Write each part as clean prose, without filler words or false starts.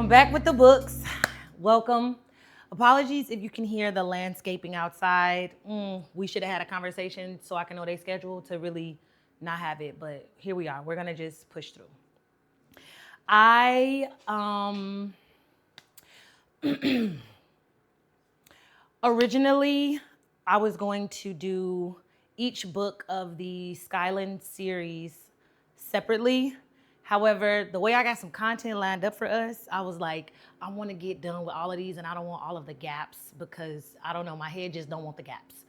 I'm back with the books. Welcome. Apologies if you can hear the landscaping outside. We should have had a conversation so I can know their schedule to really not have it, but here we are. We're gonna just push through. I originally I was going to do each book of the Skyland series separately. However, the way I got some content lined up for us, I was like, I want to get done with all of these and I don't want all of the gaps because I don't know, my head just don't want the gaps.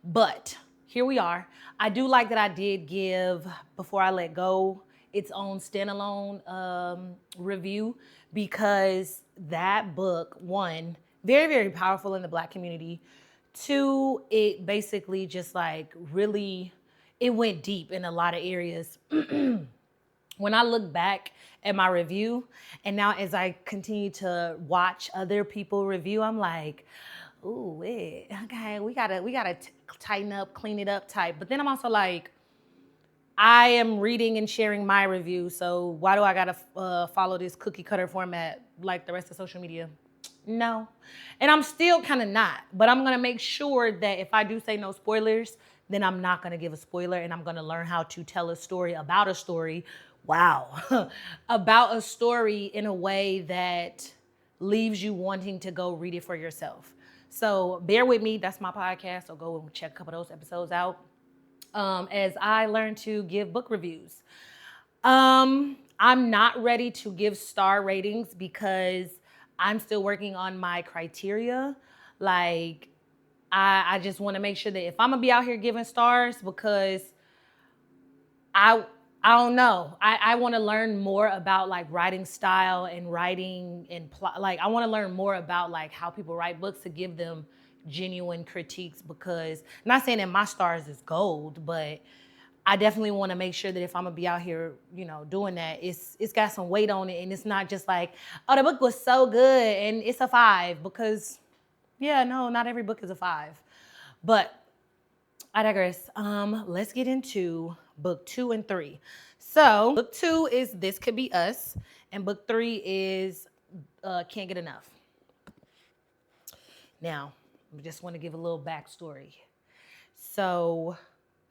But here we are. I do like that I did give Before I Let Go its own standalone review because that book, one, very, very powerful in the Black community. Two, it basically just like really, it went deep in a lot of areas. When I look back at my review, and now as I continue to watch other people review, I'm like, ooh, okay, we gotta tighten up, clean it up type. But then I'm also like, I am reading and sharing my review, so why do I gotta follow this cookie cutter format like the rest of social media? No. And I'm still kind of not, but I'm gonna make sure that if I do say no spoilers, then I'm not gonna give a spoiler and I'm gonna learn how to tell a story about a story. Wow. About a story in a way that leaves you wanting to go read it for yourself. So bear with me, that's my podcast, so go and check a couple of those episodes out as I learn to give book reviews. I'm not ready to give star ratings because I'm still working on my criteria. Like, I just want to make sure that if I'm gonna be out here giving stars, because I don't know. I want to learn more about like writing style and writing and like I want to learn more about like how people write books to give them genuine critiques, because not saying that my stars is gold, but I definitely want to make sure that if I'm gonna be out here, you know, doing that, it's got some weight on it, and it's not just like, oh, the book was so good and it's a 5, because yeah, no, not every book is a 5. But I digress. Let's get into book 2 and 3. So book 2 is This Could Be Us, and book 3 is Can't Get Enough. Now, I just want to give a little backstory. So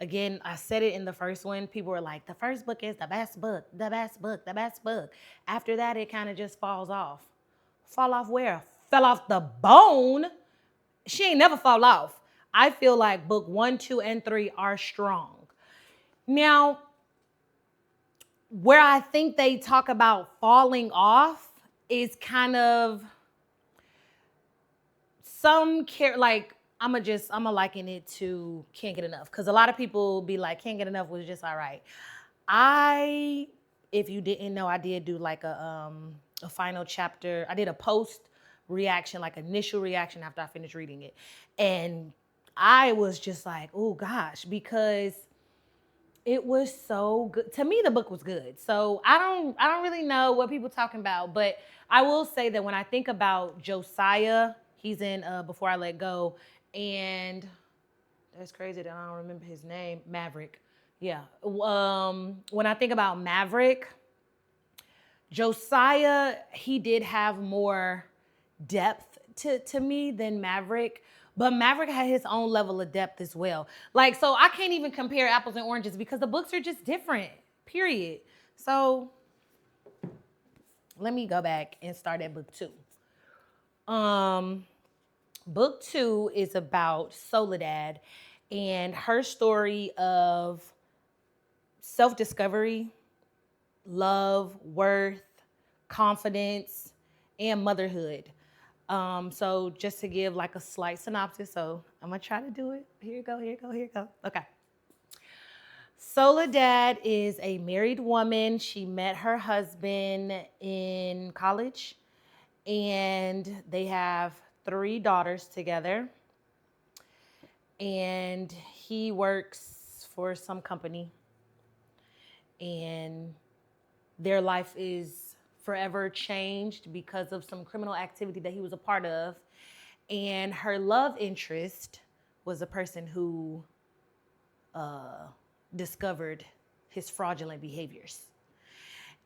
again, I said it in the first one. People were like, the first book is the best book, the best book, the best book. After that, it kind of just falls off. Fall off where? Fell off the bone. She ain't never fall off. I feel like book 1, 2, and 3 are strong. Now, where I think they talk about falling off is kind of like, I'm gonna liken it to Can't Get Enough, because a lot of people be like, Can't Get Enough was just all right. If you didn't know, I did do like a final chapter. I did a post reaction, like initial reaction after I finished reading it, and I was just like, oh gosh, because it was so good. To me, the book was good. So I don't really know what people talking about, but I will say that when I think about Josiah, he's in Before I Let Go, and that's crazy that I don't remember his name, Maverick. Yeah. When I think about Maverick, Josiah, he did have more depth to me than Maverick. But Maverick had his own level of depth as well. Like, so I can't even compare apples and oranges because the books are just different, period. So let me go back and start at book 2. Book 2 is about Soledad and her story of self-discovery, love, worth, confidence, and motherhood. So just to give like a slight synopsis, so I'm gonna try to do it. Here you go. Okay. Soledad is a married woman. She met her husband in college, and they have 3 daughters together. And he works for some company, and their life is forever changed because of some criminal activity that he was a part of. And her love interest was a person who discovered his fraudulent behaviors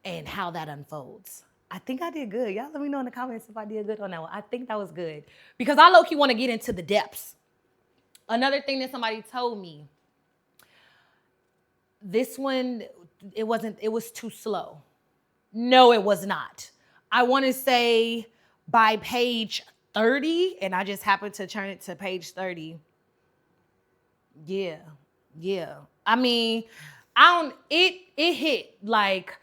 and how that unfolds. I think I did good. Y'all let me know in the comments if I did good on that one. I think that was good because I low-key want to get into the depths. Another thing that somebody told me, this one, it was too slow. No, it was not. I want to say by page 30, and I just happened to turn it to page 30. Yeah. I mean, it hit like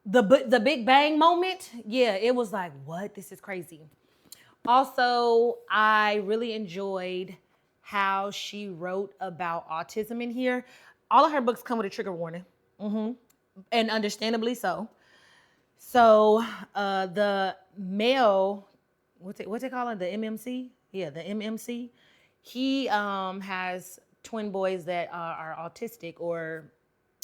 the Big Bang moment. Yeah, it was like, what? This is crazy. Also, I really enjoyed how she wrote about autism in here. All of her books come with a trigger warning, and understandably so. So the male, what's it called? The MMC? Yeah, the MMC. He has twin boys that are autistic or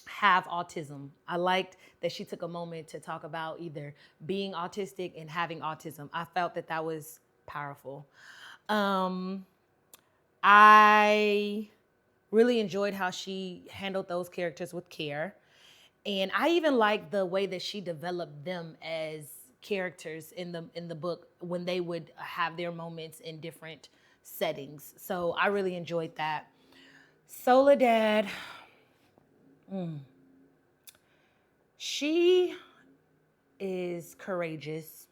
have autism. I liked that she took a moment to talk about either being autistic and having autism. I felt that was powerful. I really enjoyed how she handled those characters with care. And I even like the way that she developed them as characters in the book when they would have their moments in different settings. So I really enjoyed that. Soledad, she is courageous.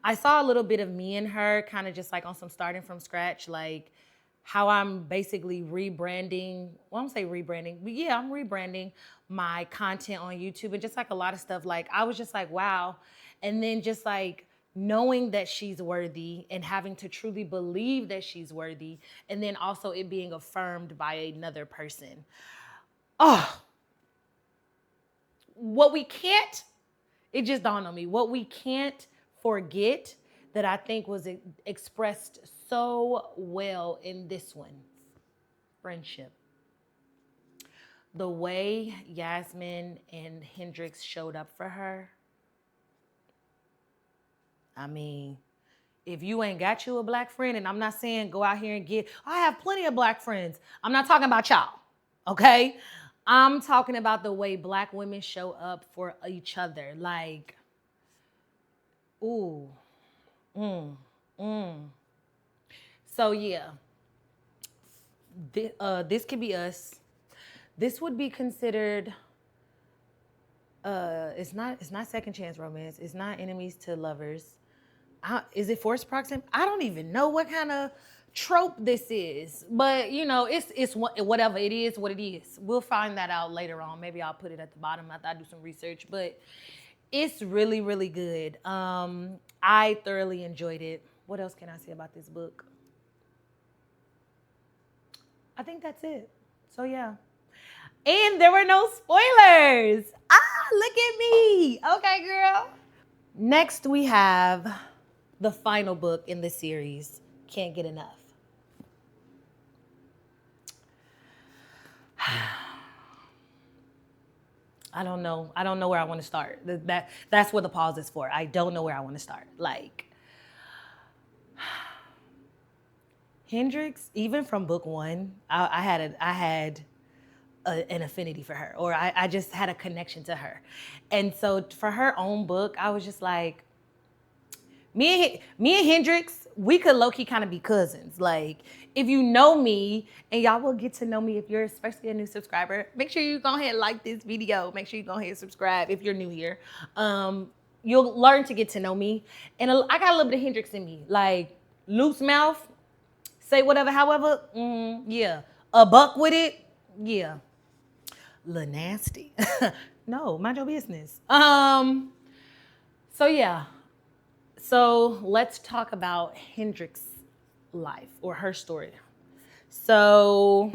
I saw a little bit of me in her, kind of just like on some starting from scratch, like how I'm basically rebranding. Well, I'm say rebranding, but yeah, I'm rebranding my content on YouTube and just like a lot of stuff. Like I was just like, wow. And then just like knowing that she's worthy and having to truly believe that she's worthy. And then also it being affirmed by another person. Oh, what we can't, it just dawned on me, what we can't forget that I think was expressed so well in this one, friendship. The way Yasmin and Hendrix showed up for her. I mean, if you ain't got you a black friend, and I'm not saying go out here and I have plenty of black friends. I'm not talking about y'all, okay? I'm talking about the way black women show up for each other. Like, ooh, So yeah, this could be us. This would be considered. It's not second chance romance. It's not enemies to lovers. Is it forced proximity? I don't even know what kind of trope this is, but you know, it's whatever it is, what it is. We'll find that out later on. Maybe I'll put it at the bottom after I do some research. But it's really, really good. I thoroughly enjoyed it. What else can I say about this book? I think that's it. So yeah. And there were no spoilers. Look at me. Okay, girl. Next, we have the final book in the series, Can't Get Enough. I don't know. I don't know where I want to start. That's what the pause is for. I don't know where I want to start. Like, Hendrix, even from book one, I had an affinity for her, or I just had a connection to her. And so for her own book, I was just like, me and Hendrix, we could low-key kind of be cousins. Like, if you know me, and y'all will get to know me if you're especially a new subscriber, make sure you go ahead and like this video. Make sure you go ahead and subscribe if you're new here. You'll learn to get to know me. And I got a little bit of Hendrix in me. Like, loose mouth, say whatever, however, yeah. A buck with it, yeah. Little nasty. No, mind your business. So yeah. So let's talk about Hendrix's life or her story. So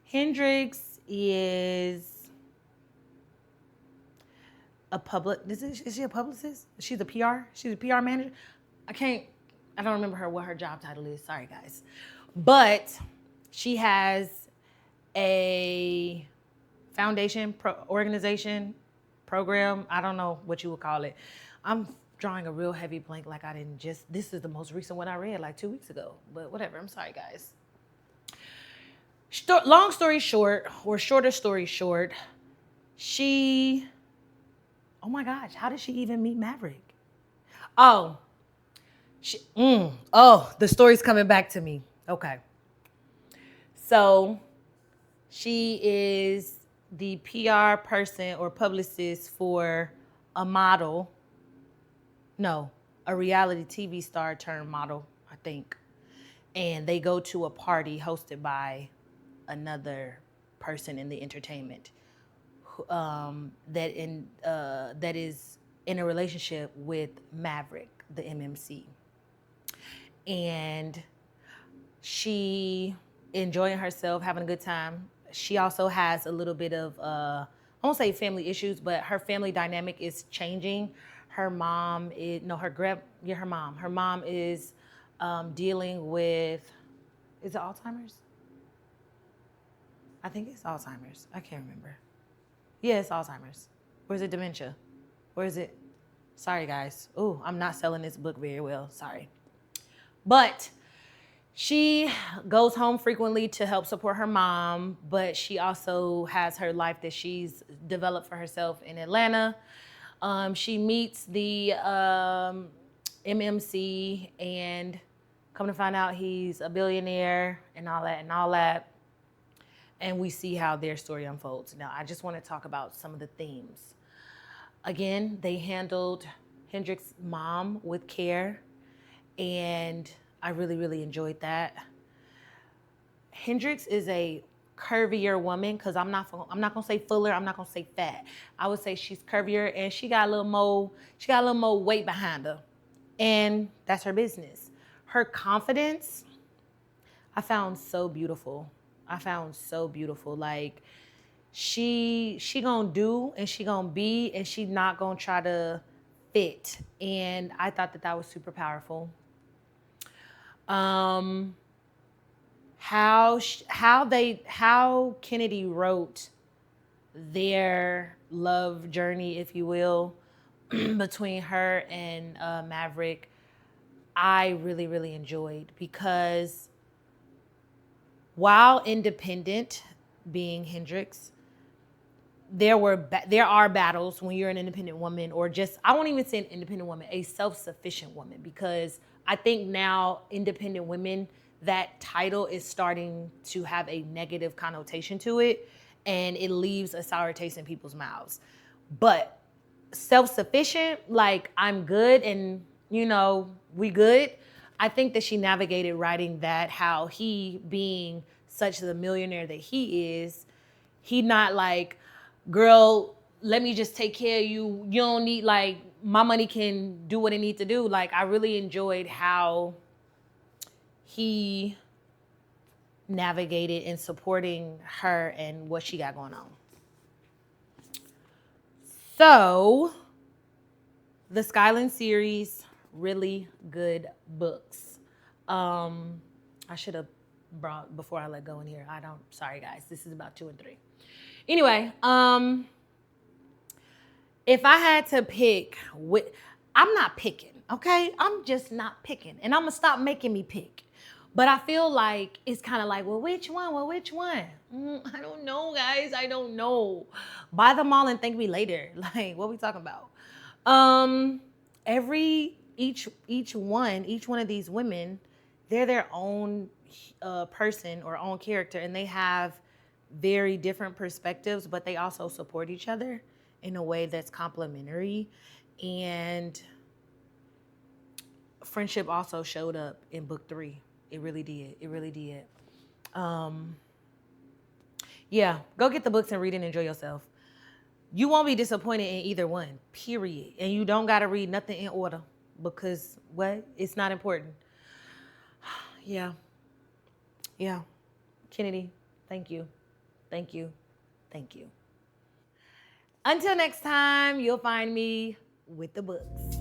Hendrix is a is she a publicist? She's a PR? She's a PR manager? I don't remember what her job title is. Sorry, guys. But she has a foundation, organization, program. I don't know what you would call it. I'm drawing a real heavy blank like I didn't this is the most recent one I read like 2 weeks ago. But whatever, I'm sorry, guys. Long story short, or shorter story short, she Oh my gosh, how did she even meet Maverick? Oh, the story's coming back to me. Okay. So she is the PR person or publicist for a model. No, a reality TV star turned model, I think. And they go to a party hosted by another person in the entertainment that is in a relationship with Maverick, the MMC. And she enjoying herself, having a good time. She also has a little bit of I won't say family issues, but her family dynamic is changing. Her mom is her mom. Her mom is dealing with, is it Alzheimer's? I think it's Alzheimer's. I can't remember. Yeah, it's Alzheimer's. Or is it dementia? Or is it? Sorry, guys. Ooh, I'm not selling this book very well. Sorry. But she goes home frequently to help support her mom, but she also has her life that she's developed for herself in Atlanta. She meets the MMC, and come to find out he's a billionaire and all that. And we see how their story unfolds. Now, I just want to talk about some of the themes. Again, they handled Hendrix's mom with care, and I really, really enjoyed that. Hendrix is a curvier woman, because I'm not gonna say fuller, I'm not gonna say fat. I would say she's curvier, and she got a little more weight behind her. And that's her business. Her confidence, I found so beautiful. Like, she gonna do, and she gonna be, and she not gonna try to fit. And I thought that was super powerful. How Kennedy wrote their love journey, if you will, between her and Maverick, I really, really enjoyed, because while independent, being Hendrix, there are battles when you're an independent woman, or just, I won't even say an independent woman, a self-sufficient woman, because I think now independent women, that title is starting to have a negative connotation to it, and it leaves a sour taste in people's mouths. But self-sufficient, like, I'm good and, we good. I think that she navigated writing that, how he, being such the millionaire that he is, he not like, girl, let me just take care of you. You don't need, like, my money can do what it needs to do. Like, I really enjoyed how he navigated in supporting her and what she got going on. So, the Skyland Series, really good books. I should have brought, before I let go in here, sorry guys, this is about 2 and 3. Anyway, if I had to pick, I'm not picking, okay? I'm just not picking, and I'm gonna stop making me pick. But I feel like it's kind of like, well, which one? I don't know, guys. I don't know. Buy them all and thank me later. Like, what we talking about? Each one of these women, they're their own person or own character, and they have very different perspectives, but they also support each other in a way that's complementary. And friendship also showed up in book 3. It really did. Yeah, go get the books and read and enjoy yourself. You won't be disappointed in either one, period. And you don't got to read nothing in order, because it's not important. Yeah. Kennedy, thank you. Until next time, you'll find me with the books.